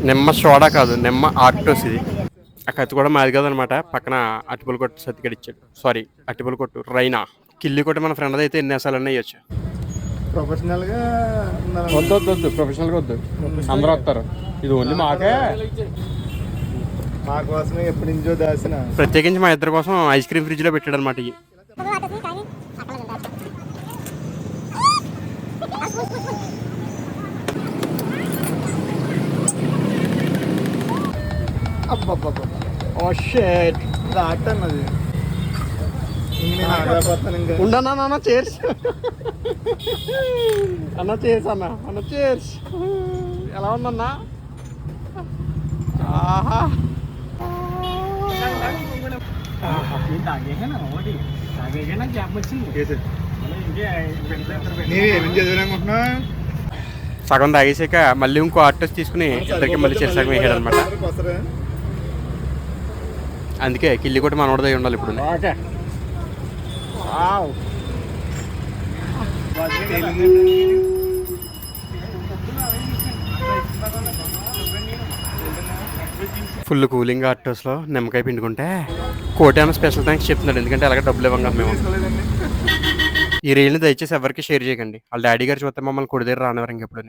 నిమ్మ సోడా కాదు, నిమ్మ ఆర్టోస్ ఇది. ఆ కత్తి కూడా మాది కాదనమాట. పక్కన అట్టిపల్లి కొట్టు సతికడి ఇచ్చాడు. సారీ, అట్టిపల్లి కొట్టు రైనా. కిల్లి కొట్టు మన ఫ్రెండ్ అయితే ఎన్ని వేసాలన్నా వేయచ్చు. ప్రొఫెషనల్గా వద్దు ప్రొఫెషనల్గా వద్దు, అందరూ వస్తారు. ఇది ఓన్లీ మాకే, మా కోసమే ఎప్పటి నుంచో దాసిన. ప్రత్యేకించి మా ఇద్దరి కోసం ఐస్ క్రీమ్ ఫ్రిడ్జ్ లో పెట్టాడు అనమాట. ఇవి ఓ షిట్, రాట్ అన్నది. ఉండన్నా అన్న చేర్స్, అన్న చేర్స్, అన్న చేర్స్. ఎలా ఉందన్నా? ఆహా, సగం తాగేసాక మళ్ళీ ఇంకో ఆర్టోస్ తీసుకుని ఇద్దరికి మళ్ళీ సగం వేసాడు అనమాట. అందుకే కిల్లి కొట్టి మనోడదై ఉండాలి ఇప్పుడు. ఫుల్ కూలింగ్ ఆర్టోస్లో నిమ్మకాయ పిండుకుంటే కోటి అన్న స్పెషల్ థ్యాంక్స్ చెప్తున్నాడు. ఎందుకంటే అలాగే డబ్బులు ఇవ్వంగా మేము. ఈ రీల్ని దయచేసి ఎవరికి షేర్ చేయకండి. వాళ్ళ డాడీ గారు చూస్తే మమ్మల్ని కొడి దగ్గర రానివారు ఇంకెప్పుడు.